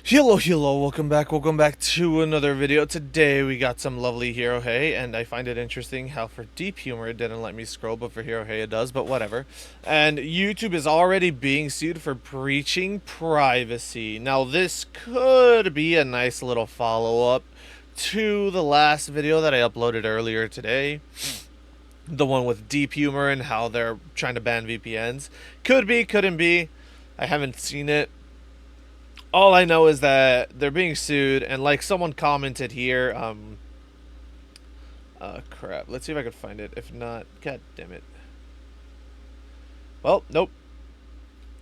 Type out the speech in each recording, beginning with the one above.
Hello, welcome back to another video. Today we got some lovely Hero Hey, and I find it interesting how for Deep Humor it didn't let me scroll, but for Hero Hey it does, but whatever. And YouTube is already being sued for breaching privacy. Now this could be a nice little follow-up to the last video that I uploaded earlier today. The one with Deep Humor and how they're trying to ban VPNs. Could be, couldn't be. I haven't seen it. All I know is that they're being sued, and like someone commented here, crap. Let's see if I can find it. If not, god damn it. Well, nope.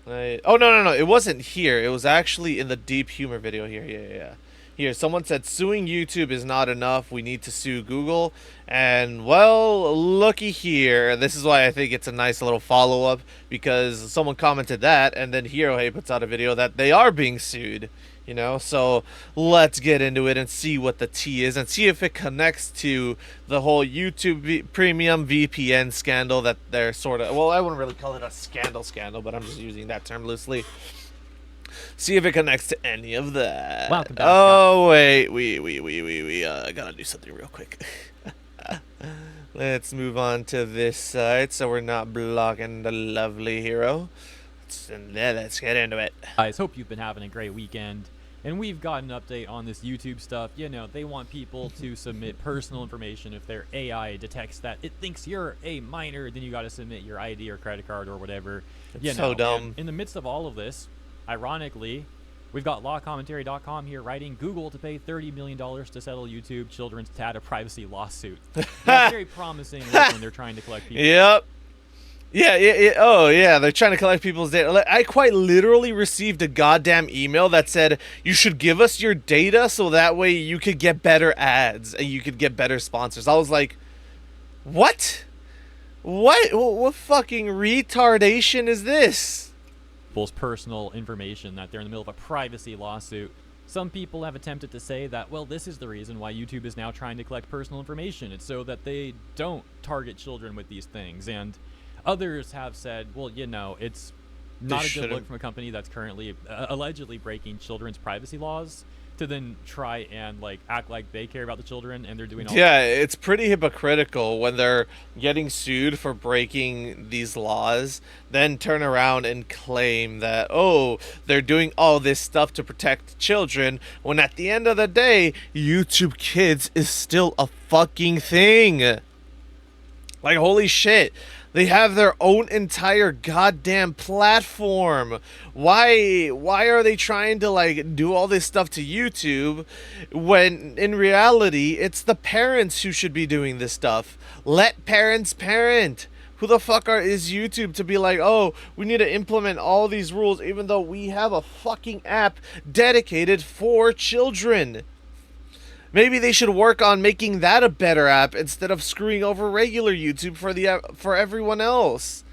Oh, no. It wasn't here. It was actually in the Deep Humor video here. Yeah. Here, someone said suing YouTube is not enough. We need to sue Google. And, well, looky here. This is why I think it's a nice little follow-up, because someone commented that, and then Hero Hey puts out a video that they are being sued. You know, so let's get into it and see what the tea is and see if it connects to the whole YouTube premium VPN scandal that they're sort of, well, I wouldn't really call it a scandal, but I'm just using that term loosely. See if it connects to any of that. Welcome back. Oh, wait, we gotta do something real quick. Let's move on to this side so we're not blocking the lovely hero. Let's get into it. Guys, hope you've been having a great weekend. And we've got an update on this YouTube stuff. You know, they want people to submit personal information. If their AI detects that it thinks you're a minor, then you got to submit your ID or credit card or whatever. It's so dumb. And in the midst of all of this, ironically, we've got lawcommentary.com here writing Google to pay $30 million to settle YouTube children's data privacy lawsuit. That's very promising when they're trying to collect people. Yep. Yeah. Oh, yeah. They're trying to collect people's data. I quite literally received a goddamn email that said you should give us your data so that way you could get better ads and you could get better sponsors. I was like, what? What fucking retardation is this? People's personal information, that they're in the middle of a privacy lawsuit. Some people have attempted to say that, well, this is the reason why YouTube is now trying to collect personal information. It's so that they don't target children with these things. And others have said, well, you know, it's not a good look from a company that's currently allegedly breaking children's privacy laws to then try and like act like they care about the children and they're doing all Yeah, it's pretty hypocritical when they're getting sued for breaking these laws, then turn around and claim that, oh, they're doing all this stuff to protect children, when at the end of the day, YouTube Kids is still a fucking thing. Like, holy shit. They have their own entire goddamn platform. Why are they trying to like do all this stuff to YouTube when in reality it's the parents who should be doing this stuff? Let parents parent. Who the fuck is YouTube to be like, oh, we need to implement all these rules even though we have a fucking app dedicated for children? Maybe they should work on making that a better app instead of screwing over regular YouTube for everyone else.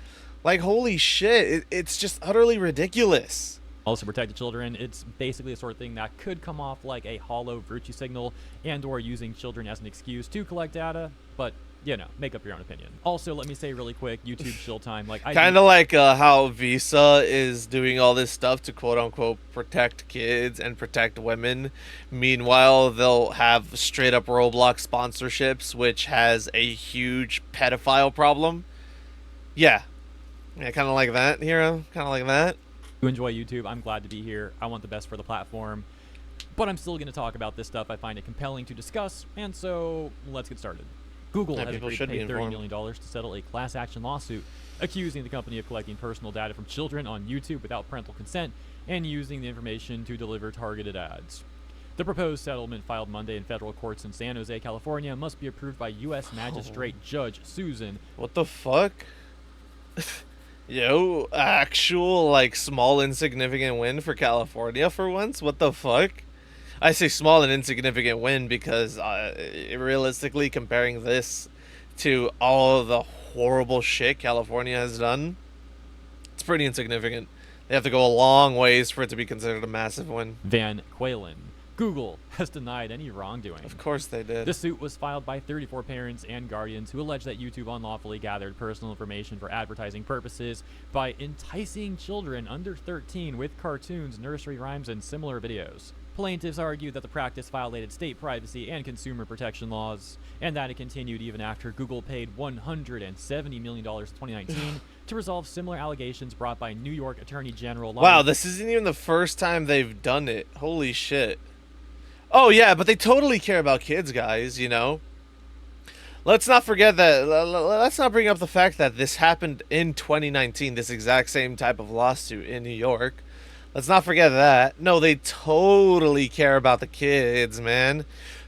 Like, holy shit, it's just utterly ridiculous. Also protect the children. It's basically the sort of thing that could come off like a hollow virtue signal and or using children as an excuse to collect data, but you know, make up your own opinion. Also, let me say really quick, YouTube chill time. Like, kind of like how Visa is doing all this stuff to quote unquote protect kids and protect women. Meanwhile, they'll have straight up Roblox sponsorships, which has a huge pedophile problem. Yeah, kind of like that, hero. Kind of like that. You enjoy YouTube. I'm glad to be here. I want the best for the platform. But I'm still going to talk about this stuff. I find it compelling to discuss. And so let's get started. Google has agreed to pay $30 million to settle a class action lawsuit accusing the company of collecting personal data from children on YouTube without parental consent and using the information to deliver targeted ads. The proposed settlement, filed Monday in federal courts in San Jose, California, must be approved by U.S. Magistrate Judge Susan. What the fuck? Yo, actual, like, small insignificant win for California for once? What the fuck? I say small and insignificant win because realistically comparing this to all of the horrible shit California has done, it's pretty insignificant. They have to go a long ways for it to be considered a massive win. Van Qualen. Google has denied any wrongdoing. Of course they did. The suit was filed by 34 parents and guardians who allege that YouTube unlawfully gathered personal information for advertising purposes by enticing children under 13 with cartoons, nursery rhymes, and similar videos. Plaintiffs argued that the practice violated state privacy and consumer protection laws, and that it continued even after Google paid $170 million in 2019 to resolve similar allegations brought by New York Attorney General. Wow, this isn't even the first time they've done it. Holy shit. Oh, yeah, but they totally care about kids, guys, you know? Let's not forget that, let's not bring up the fact that this happened in 2019, this exact same type of lawsuit in New York. Let's not forget that. No, they totally care about the kids, man.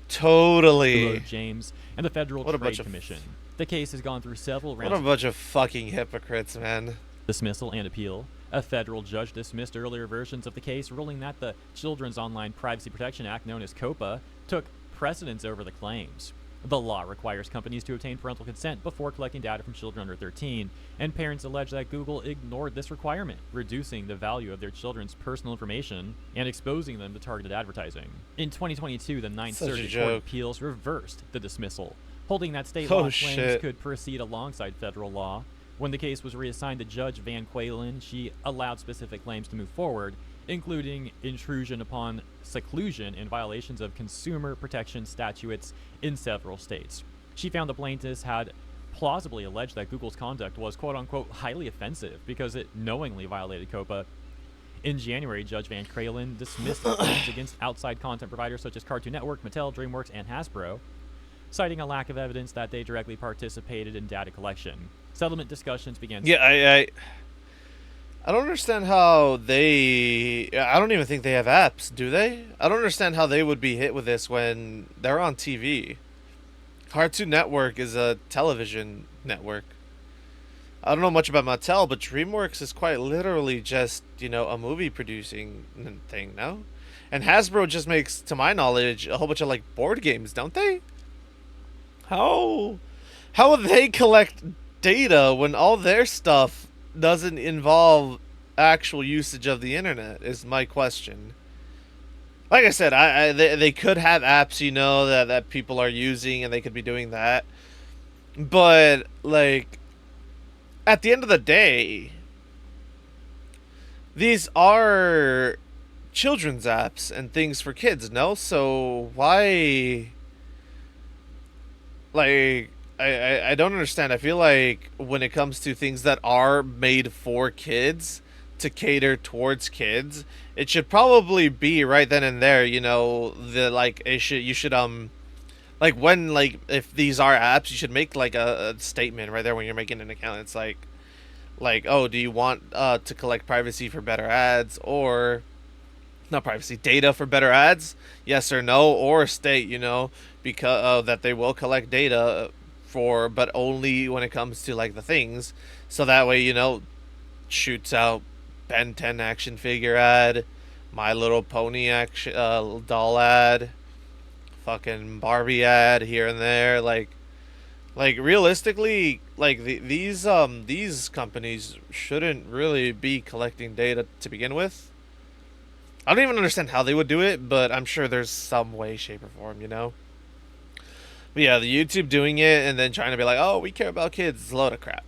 Totally. James and the Federal Trade Commission. The case has gone through several rounds. What a bunch of fucking hypocrites, man. Dismissal and appeal. A federal judge dismissed earlier versions of the case, ruling that the Children's Online Privacy Protection Act, known as COPPA, took precedence over the claims. The law requires companies to obtain parental consent before collecting data from children under 13, and parents allege that Google ignored this requirement, reducing the value of their children's personal information and exposing them to targeted advertising. In 2022, the Ninth Circuit Court of Appeals reversed the dismissal, holding that state law claims could proceed alongside federal law. When the case was reassigned to Judge Van Qualen, she allowed specific claims to move forward, including intrusion upon seclusion and violations of consumer protection statutes in several states. She found the plaintiffs had plausibly alleged that Google's conduct was quote-unquote highly offensive because it knowingly violated COPPA. In January, Judge Van Qualen dismissed claims against outside content providers such as Cartoon Network, Mattel, DreamWorks, and Hasbro, citing a lack of evidence that they directly participated in data collection. Settlement discussions began. Yeah, I don't understand how they... I don't even think they have apps, do they? I don't understand how they would be hit with this when they're on TV. Cartoon Network is a television network. I don't know much about Mattel, but DreamWorks is quite literally just, you know, a movie producing thing, no? And Hasbro just makes, to my knowledge, a whole bunch of, like, board games, don't they? How would they collect data when all their stuff doesn't involve actual usage of the internet, is my question. Like I said, they could have apps, you know, that people are using, and they could be doing that. But, like, at the end of the day, these are children's apps and things for kids, no? So why... Like, I don't understand. I feel like when it comes to things that are made for kids, to cater towards kids, it should probably be right then and there, you know, you should like, when, like, if these are apps, you should make, like, a statement right there when you're making an account. It's like, oh, do you want to collect privacy for better ads, or not privacy, data for better ads? Yes or no, or state, you know, because that they will collect data for, but only when it comes to, like, the things, so that way, you know, shoots out Ben 10 action figure ad, My Little Pony action doll ad, fucking Barbie ad here and there, like realistically, like, these companies shouldn't really be collecting data to begin with. I don't even understand how they would do it, but I'm sure there's some way, shape, or form, you know? But yeah, the YouTube doing it and then trying to be like, oh, we care about kids, is a load of crap.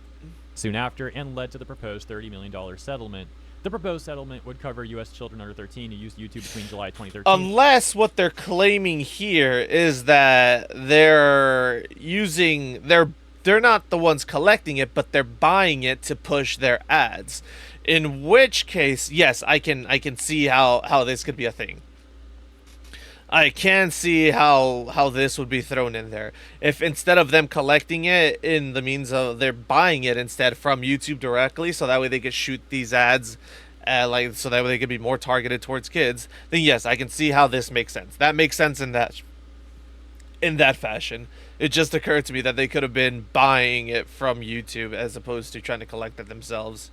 Soon after, and led to the proposed $30 million settlement. The proposed settlement would cover U.S. children under 13 who used YouTube between July 2013. Unless what they're claiming here is that they're not the ones collecting it, but they're buying it to push their ads. In which case, yes, I can see how this could be a thing. I can see how this would be thrown in there. If instead of them collecting it in the means of they're buying it instead from YouTube directly, so that way they could shoot these ads, so that way they could be more targeted towards kids, then yes, I can see how this makes sense. That makes sense in that fashion. It just occurred to me that they could have been buying it from YouTube as opposed to trying to collect it themselves.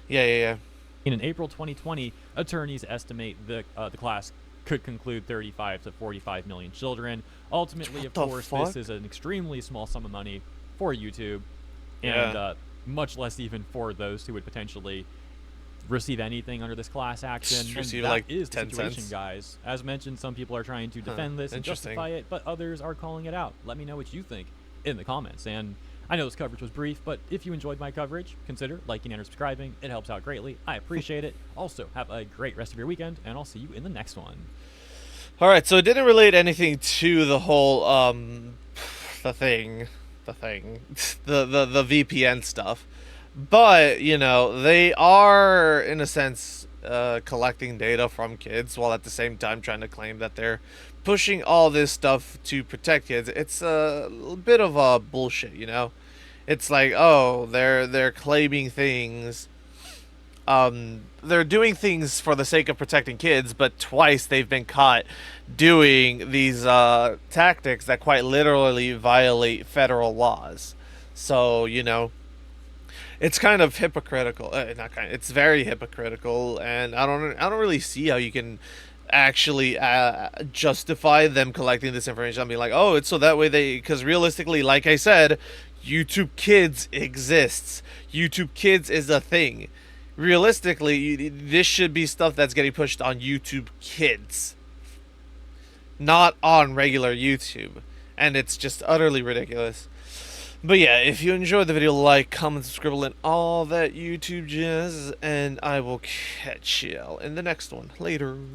Yeah. In April 2020, attorneys estimate the class could conclude 35 to 45 million children. Ultimately, of course, this is an extremely small sum of money for YouTube, and much less even for those who would potentially receive anything under this class action. Just And receive that like is the 10 situation, cents. guys. As mentioned, some people are trying to defend this and justify it, but others are calling it out. Let me know what you think in the comments. And I know this coverage was brief, but if you enjoyed my coverage, consider liking and subscribing. It helps out greatly. I appreciate it. Also, have a great rest of your weekend, and I'll see you in the next one. All right, so it didn't relate anything to the whole the VPN stuff, but you know, they are in a sense collecting data from kids while at the same time trying to claim that they're pushing all this stuff to protect kids. It's a bit of a bullshit, you know. It's like, oh, they're claiming things. They're doing things for the sake of protecting kids, but twice they've been caught doing these tactics that quite literally violate federal laws. So, you know, it's kind of hypocritical. Not kind. It's very hypocritical, and I don't really see how you can actually justify them collecting this information. I mean, like, oh, it's so that way because realistically, like I said, YouTube Kids exists. YouTube Kids is a thing. Realistically, this should be stuff that's getting pushed on YouTube Kids, not on regular YouTube, and it's just utterly ridiculous. But yeah, if you enjoyed the video, like, comment, subscribe, and all that YouTube jazz, and I will catch y'all in the next one. Later.